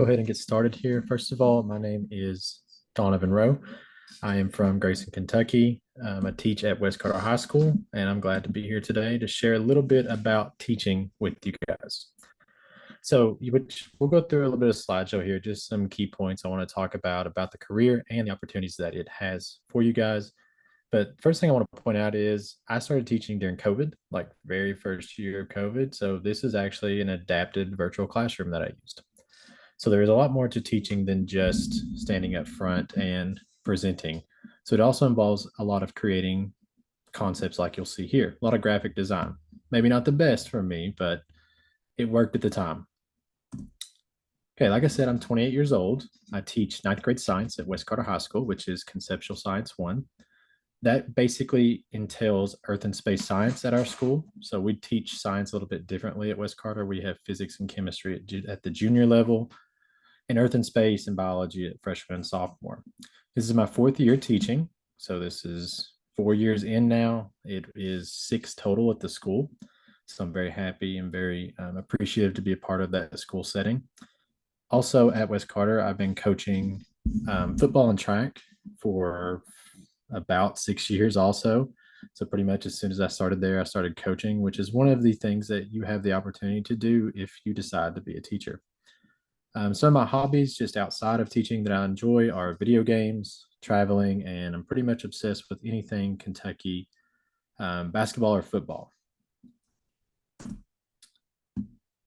Go ahead and get started here. First of all, my name is Donovan Roe. I am from Grayson, Kentucky. I teach at West Carter High School, and I'm glad to be here today to share a little bit about teaching with you guys. We'll go through a little bit of slideshow here, just some key points I want to talk about the career and the opportunities that it has for you guys. But first thing I want to point out is I started teaching during COVID, like very first year of COVID. So this is actually an adapted virtual classroom that I used. So there's a lot more to teaching than just standing up front and presenting. So it also involves a lot of creating concepts like you'll see here, a lot of graphic design. Maybe not the best for me, but it worked at the time. Okay, like I said, I'm 28 years old. I teach ninth grade science at West Carter High School, which is Conceptual Science 1. That basically entails earth and space science at our school. So we teach science a little bit differently at West Carter. We have physics and chemistry at the junior level, and earth and space and biology at freshman and sophomore. This is my fourth year teaching. So this is 4 years in now. It is six total at the school. So I'm very happy and very appreciative to be a part of that school setting. Also at West Carter, I've been coaching football and track for about 6 years also. So pretty much as soon as I started there, I started coaching, which is one of the things that you have the opportunity to do if you decide to be a teacher. Some of my hobbies just outside of teaching that I enjoy are video games, traveling, and I'm pretty much obsessed with anything Kentucky, basketball or football.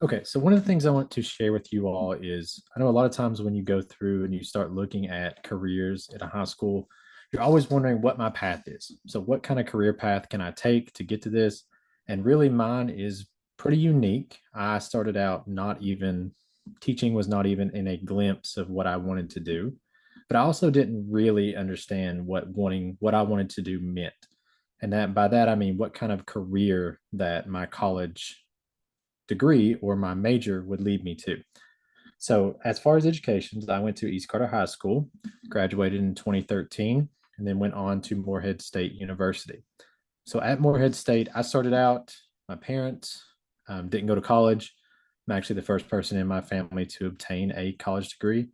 Okay, so one of the things I want to share with you all is I know a lot of times when you go through and you start looking at careers at a high school, you're always wondering what my path is. So, what kind of career path can I take to get to this? And really, mine is pretty unique. I started out not even teaching was not even in a glimpse of what I wanted to do, but I also didn't really understand what I wanted to do meant. And that by that I mean what kind of career that my college degree or my major would lead me to. So, as far as education, I went to East Carter High School, graduated in 2013, and then went on to Morehead State University. So, at Morehead State, I started out, my parents didn't go to college. I'm actually the first person in my family to obtain a college degree,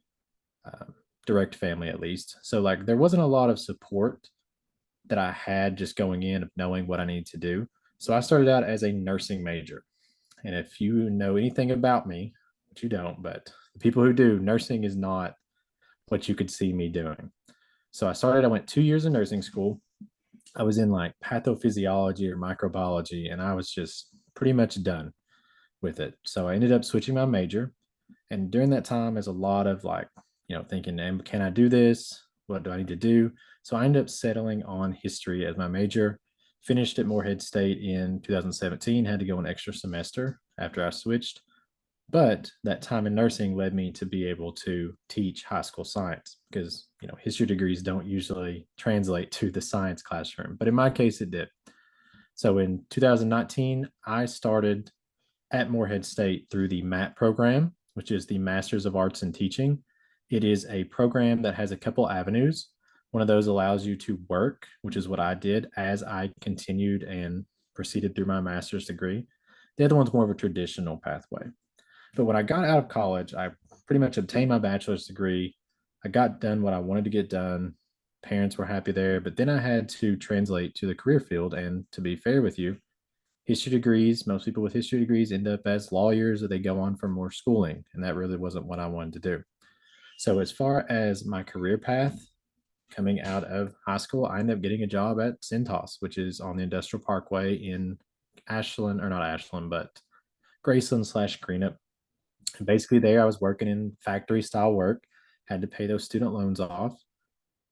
uh, direct family at least. So, like, there wasn't a lot of support that I had just going in of knowing what I needed to do. So, I started out as a nursing major. And if you know anything about me, which you don't, but the people who do, nursing is not what you could see me doing. So I went 2 years in nursing school. I was in like pathophysiology or microbiology, and I was just pretty much done with it. So I ended up switching my major. And during that time, there's a lot of like, thinking, can I do this? What do I need to do? So I ended up settling on history as my major. Finished at Morehead State in 2017, had to go an extra semester after I switched. But that time in nursing led me to be able to teach high school science because, history degrees don't usually translate to the science classroom. But in my case, it did. So in 2019, I started at Morehead State through the MAT program, which is the Masters of Arts in Teaching. It is a program that has a couple avenues. One of those allows you to work, which is what I did as I continued and proceeded through my master's degree. The other one's more of a traditional pathway. But when I got out of college, I pretty much obtained my bachelor's degree. I got done what I wanted to get done. Parents were happy there, but then I had to translate to the career field. And to be fair with you, history degrees, most people with history degrees end up as lawyers or they go on for more schooling. And that really wasn't what I wanted to do. So, as far as my career path coming out of high school, I ended up getting a job at Cintas, which is on the Industrial Parkway in Ashland, or not Ashland, but Graceland slash Greenup. And basically, there I was working in factory style work, had to pay those student loans off.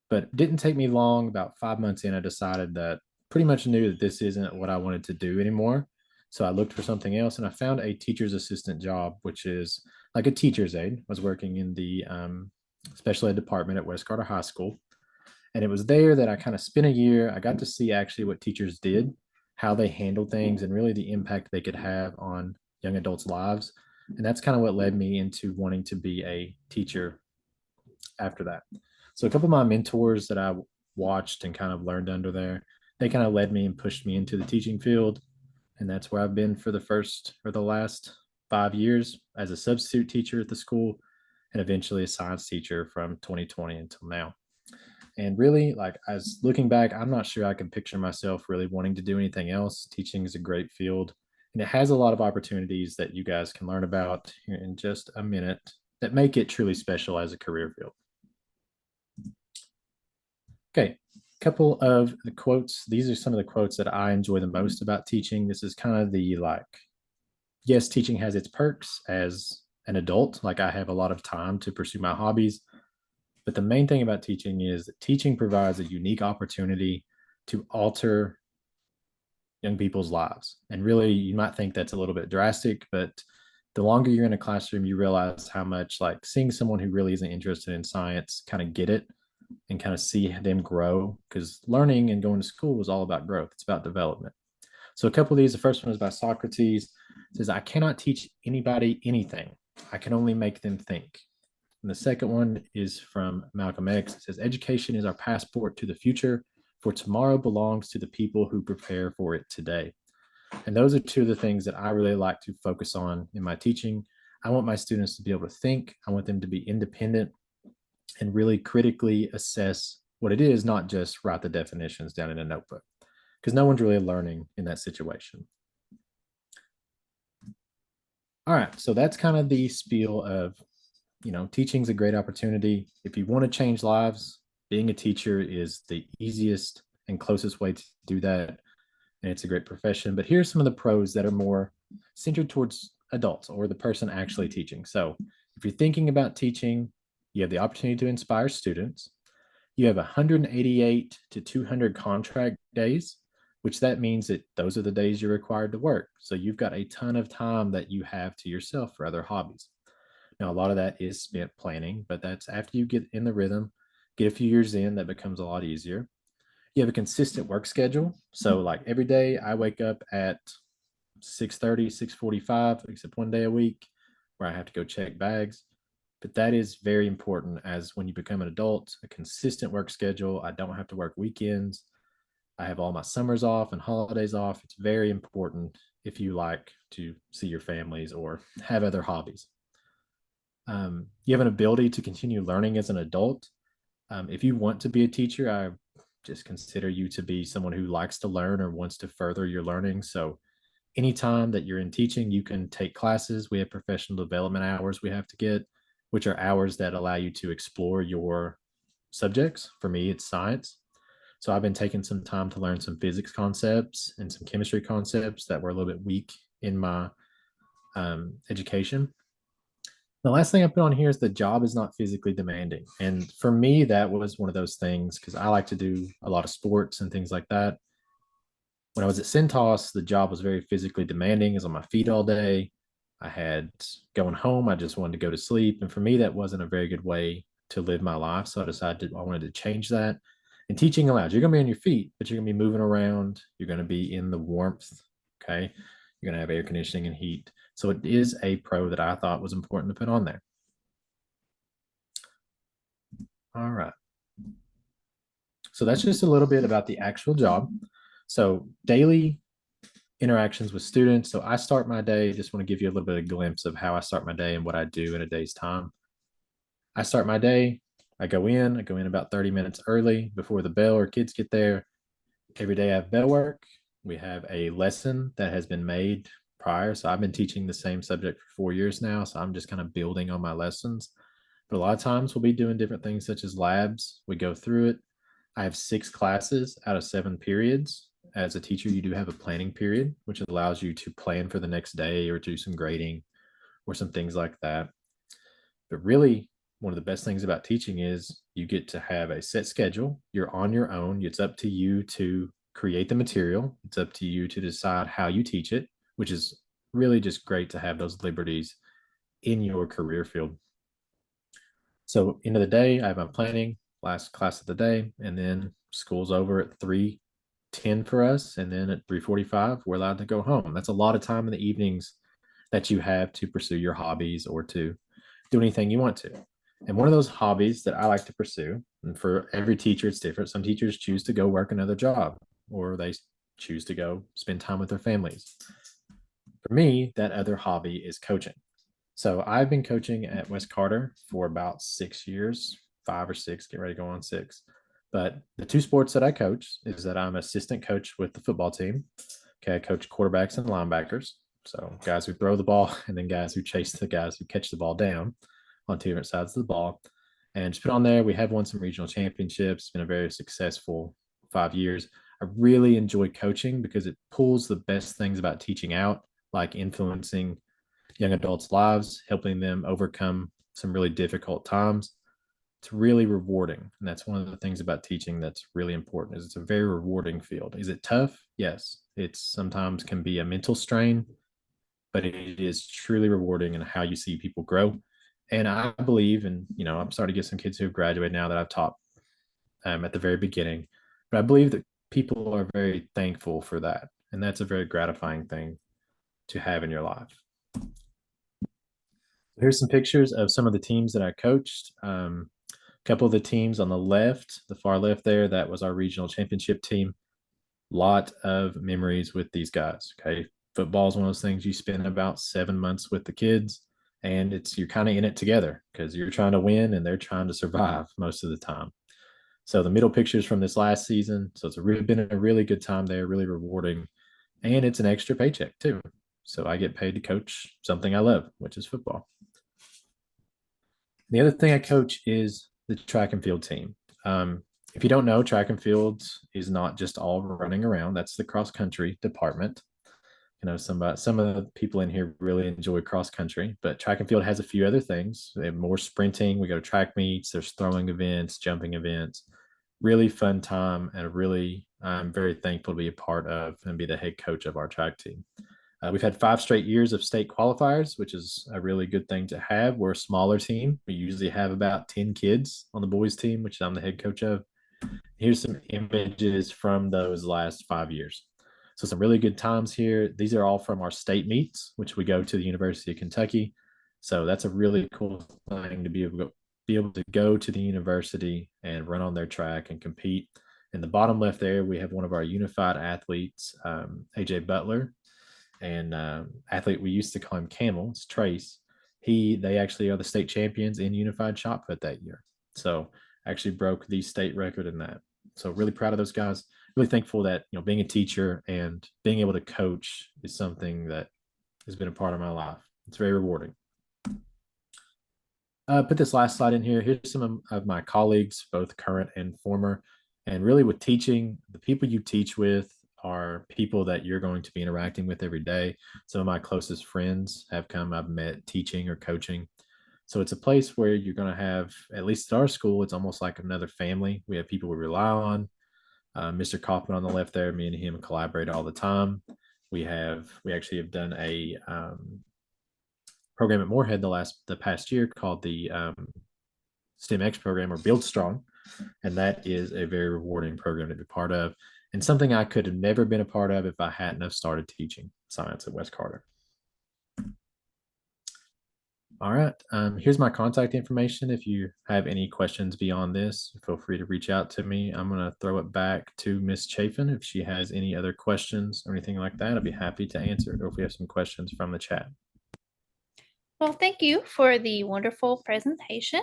But it didn't take me long, about 5 months in, I decided that pretty much knew that this isn't what I wanted to do anymore. So I looked for something else and I found a teacher's assistant job, which is like a teacher's aide. I was working in the special ed department at West Carter High School. And it was there that I kind of spent a year. I got to see actually what teachers did, how they handled things, and really the impact they could have on young adults' lives. And that's kind of what led me into wanting to be a teacher after that. So a couple of my mentors that I watched and kind of learned under there, they kind of led me and pushed me into the teaching field. And that's where I've been for the last 5 years as a substitute teacher at the school. and eventually a science teacher from 2020 until now. And really, like as looking back, I'm not sure I can picture myself really wanting to do anything else. Teaching is a great field and it has a lot of opportunities that you guys can learn about here in just a minute that make it truly special as a career field. Okay, a couple of the quotes. These are some of the quotes that I enjoy the most about teaching. This is kind of the like, yes, teaching has its perks as an adult. Like I have a lot of time to pursue my hobbies. But the main thing about teaching is that teaching provides a unique opportunity to alter young people's lives. And really, you might think that's a little bit drastic, but the longer you're in a classroom, you realize how much like seeing someone who really isn't interested in science kind of get it and kind of see them grow because learning and going to school is all about growth. It's about development. So a couple of these, the first one is by Socrates. It says, I cannot teach anybody anything. I can only make them think. And the second one is from Malcolm X. It says, education is our passport to the future, for tomorrow belongs to the people who prepare for it today. And those are two of the things that I really like to focus on in my teaching. I want my students to be able to think. I want them to be independent and really critically assess what it is, not just write the definitions down in a notebook, because no one's really learning in that situation. All right, so that's kind of the spiel of, teaching is a great opportunity. If you want to change lives, being a teacher is the easiest and closest way to do that. And it's a great profession. But here's some of the pros that are more centered towards adults or the person actually teaching. So if you're thinking about teaching, you have the opportunity to inspire students. You have 188 to 200 contract days, which that means that those are the days you're required to work. So you've got a ton of time that you have to yourself for other hobbies. Now, a lot of that is spent planning, but that's after you get in the rhythm, get a few years in, that becomes a lot easier. You have a consistent work schedule. So like every day I wake up at 6:30, 6:45, except one day a week where I have to go check bags. But that is very important as when you become an adult, a consistent work schedule. I don't have to work weekends. I have all my summers off and holidays off. It's very important if you like to see your families or have other hobbies. You have an ability to continue learning as an adult. If you want to be a teacher, I just consider you to be someone who likes to learn or wants to further your learning. So anytime that you're in teaching, you can take classes. We have professional development hours we have to get, which are hours that allow you to explore your subjects. For me, it's science. So I've been taking some time to learn some physics concepts and some chemistry concepts that were a little bit weak in my education. The last thing I put on here is the job is not physically demanding. And for me, that was one of those things because I like to do a lot of sports and things like that. When I was at Centos, the job was very physically demanding. I was on my feet all day. I had going home, I just wanted to go to sleep. And for me, that wasn't a very good way to live my life. So I decided I wanted to change that. And teaching allows you're going to be on your feet, but you're going to be moving around. You're going to be in the warmth. Okay. You're going to have air conditioning and heat. So it is a pro that I thought was important to put on there. All right. So that's just a little bit about the actual job. So daily interactions with students. So I start my day, just want to give you a little bit of a glimpse of how I start my day and what I do in a day's time. I start my day, I go in about 30 minutes early before the bell or kids get there. Every day I have bell work. We have a lesson that has been made prior. So I've been teaching the same subject for 4 years now. So I'm just kind of building on my lessons. But a lot of times we'll be doing different things such as labs. We go through it. I have 6 classes out of 7 periods. As a teacher, you do have a planning period, which allows you to plan for the next day or do some grading or some things like that. But really, one of the best things about teaching is you get to have a set schedule. You're on your own. It's up to you to create the material. It's up to you to decide how you teach it, which is really just great to have those liberties in your career field. So end of the day, I have my planning, last class of the day, and then school's over at 3:10 for us, and then at 3:45 we're allowed to go home. That's a lot of time in the evenings that you have to pursue your hobbies or to do anything you want to. And one of those hobbies that I like to pursue, and for every teacher it's different. Some teachers choose to go work another job, or they choose to go spend time with their families. For me, that other hobby is coaching. So I've been coaching at West Carter for about 6 years, 5 or 6, get ready to go on 6. But the two sports that I coach is that I'm assistant coach with the football team. Okay, I coach quarterbacks and linebackers. So guys who throw the ball and then guys who chase the guys who catch the ball down on two different sides of the ball. And just put on there, we have won some regional championships. It's been a very successful 5 years. I really enjoy coaching because it pulls the best things about teaching out, like influencing young adults' lives, helping them overcome some really difficult times. It's really rewarding. And that's one of the things about teaching that's really important is it's a very rewarding field. Is it tough? Yes. It sometimes can be a mental strain, but it is truly rewarding in how you see people grow. And I believe, and I'm starting to get some kids who have graduated now that I've taught at the very beginning, but I believe that people are very thankful for that. And that's a very gratifying thing to have in your life. Here's some pictures of some of the teams that I coached. A couple of the teams on the left, the far left there, that was our regional championship team. Lot of memories with these guys. Okay. Football is one of those things you spend about 7 months with the kids, and you're kind of in it together because you're trying to win and they're trying to survive most of the time. So the middle pictures from this last season. So it's been a really good time there, really rewarding, and it's an extra paycheck too. So I get paid to coach something I love, which is football. The other thing I coach is the track and field team. If you don't know, track and field is not just all running around. That's the cross country department. Some of the people in here really enjoy cross country, but track and field has a few other things. They have more sprinting. We go to track meets. There's throwing events, jumping events. Really fun time, and I'm very thankful to be a part of and be the head coach of our track team. We've had 5 straight years of state qualifiers, which is a really good thing to have. We're a smaller team. We usually have about 10 kids on the boys team, which I'm the head coach of. Here's some images from those last 5 years. So some really good times here. These are all from our state meets, which we go to the University of Kentucky. So that's a really cool thing to be able to go to the university and run on their track and compete. In the bottom left there, we have one of our unified athletes, AJ Butler, and athlete we used to call him Camel. It's Trace. They actually are the state champions in unified shot put that year. So actually broke the state record in that. So really proud of those guys. Really thankful that being a teacher and being able to coach is something that has been a part of my life. It's very rewarding. Put this last slide in here. Here's some of my colleagues, both current and former. And really, with teaching, the people you teach with are people that you're going to be interacting with every day. Some of my closest friends I've met teaching or coaching. So it's a place where you're going to have, at least at our school, it's almost like another family. We have people we rely on. Mr. Kaufman on the left there, me and him collaborate all the time. We actually have done a program at Moorhead the past year called the STEMX program, or Build Strong, and that is a very rewarding program to be part of, and something I could have never been a part of if I hadn't have started teaching science at West Carter. All right, here's my contact information. If you have any questions beyond this, feel free to reach out to me. I'm going to throw it back to Miss Chafin. If she has any other questions or anything like that, I'd be happy to answer it, or if we have some questions from the chat. Well, thank you for the wonderful presentation,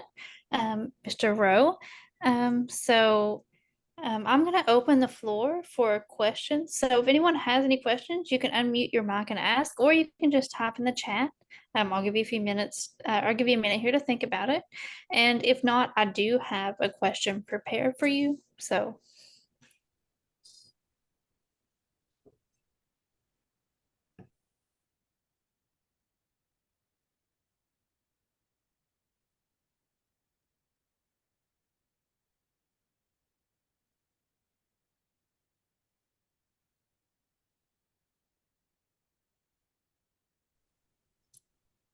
Mr. Rowe. I'm going to open the floor for questions. So if anyone has any questions, you can unmute your mic and ask, or you can just type in the chat. I'll give you a few minutes. I'll give you a minute here to think about it. And if not, I do have a question prepared for you. So.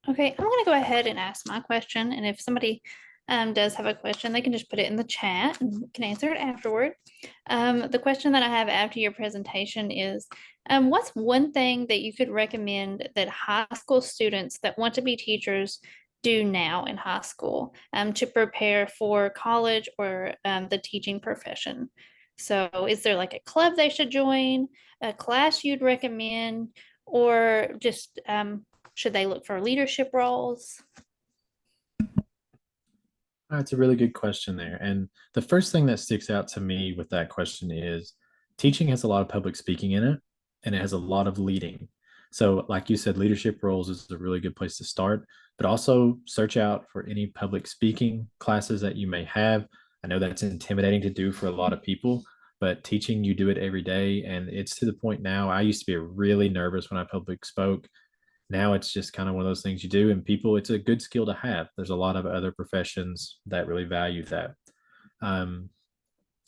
Okay, I'm going to go ahead and ask my question. And if somebody does have a question, they can just put it in the chat and we can answer it afterward. The question that I have after your presentation is, what's one thing that you could recommend that high school students that want to be teachers do now in high school to prepare for college or the teaching profession? So is there like a club they should join, a class you'd recommend, or just Should they look for leadership roles? That's a really good question there. And the first thing that sticks out to me with that question is teaching has a lot of public speaking in it, and it has a lot of leading. So, like you said, leadership roles is a really good place to start, but also search out for any public speaking classes that you may have. I know that's intimidating to do for a lot of people, but teaching, you do it every day. And it's to the point now, I used to be really nervous when I public spoke. Now it's just kind of one of those things you do, and people, it's a good skill to have. There's a lot of other professions that really value that. um,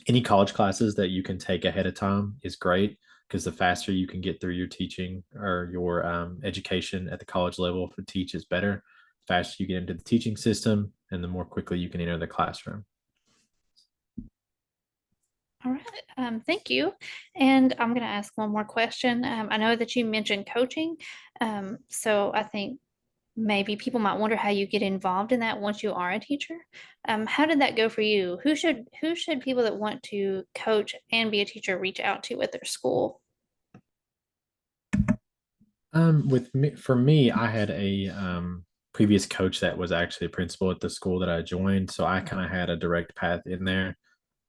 any college classes that you can take ahead of time is great, because the faster you can get through your teaching or your education at the college level for teach is better. The faster you get into the teaching system, and the more quickly you can enter the classroom. All right, thank you. And I'm going to ask one more question. I know that you mentioned coaching. So I think maybe people might wonder how you get involved in that once you are a teacher. How did that go for you? Who should people that want to coach and be a teacher reach out to at their school? With me, for me, I had a previous coach that was actually a principal at the school that I joined, so I kind of had a direct path in there.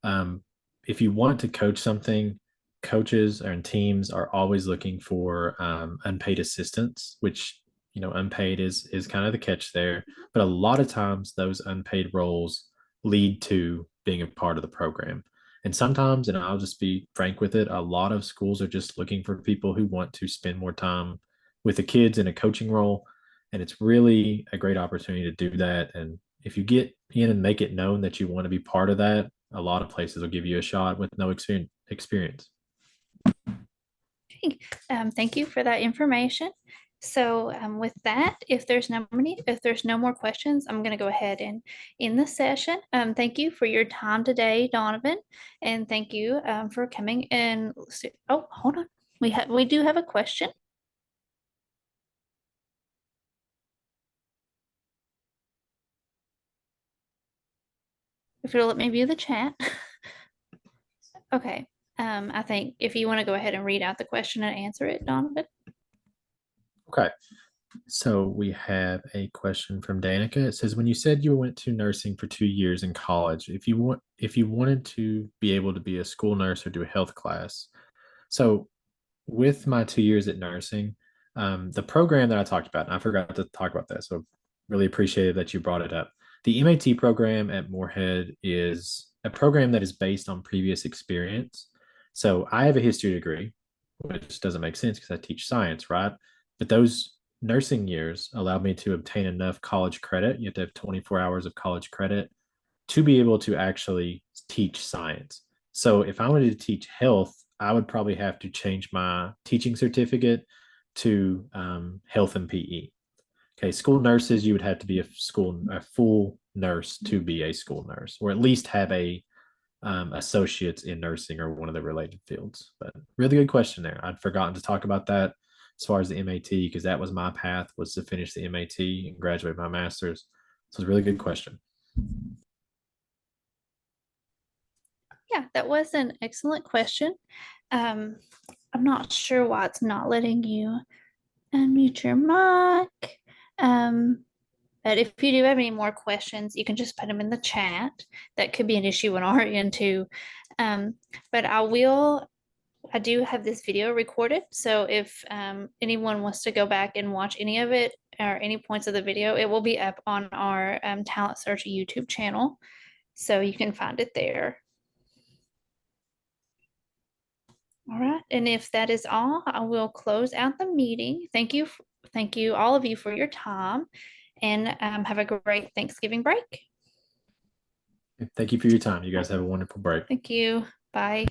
um, if you want to coach something, coaches and teams are always looking for unpaid assistants, which, unpaid is kind of the catch there. But a lot of times those unpaid roles lead to being a part of the program. And sometimes, and I'll just be frank with it, a lot of schools are just looking for people who want to spend more time with the kids in a coaching role. And it's really a great opportunity to do that. And if you get in and make it known that you want to be part of that, a lot of places will give you a shot with no experience. Okay, thank you for that information. So with that, if there's no more questions, I'm going to go ahead and end the session. Thank you for your time today, Donovan, and thank you for coming and oh, hold on. We do have a question. If you'll let me view the chat. Okay. I think if you want to go ahead and read out the question and answer it, Donovan. Okay. So we have a question from Danica. It says, when you said you went to nursing for 2 years in college, if you wanted to be able to be a school nurse or do a health class. So with my 2 years at nursing, the program that I talked about, and I forgot to talk about that, so really appreciated that you brought it up. The MAT program at Moorhead is a program that is based on previous experience. So I have a history degree, which doesn't make sense because I teach science, right? But those nursing years allowed me to obtain enough college credit. You have to have 24 hours of college credit to be able to actually teach science. So if I wanted to teach health, I would probably have to change my teaching certificate to health and PE. Okay, school nurses, you would have to be a full nurse to be a school nurse, or at least have a associates in nursing or one of the related fields. But really good question there. I'd forgotten to talk about that as far as the MAT, because that was my path, was to finish the MAT and graduate my master's. So it's a really good question. Yeah, that was an excellent question. Um, I'm not sure why it's not letting you unmute your mic. But if you do have any more questions, you can just put them in the chat. That could be an issue on our end too. Um, but I do have this video recorded. So if anyone wants to go back and watch any of it or any points of the video, it will be up on our Talent Search YouTube channel. So you can find it there. All right. And if that is all, I will close out the meeting. Thank you all of you for your time, and have a great Thanksgiving break. Thank you for your time. You guys have a wonderful break. Thank you. Bye.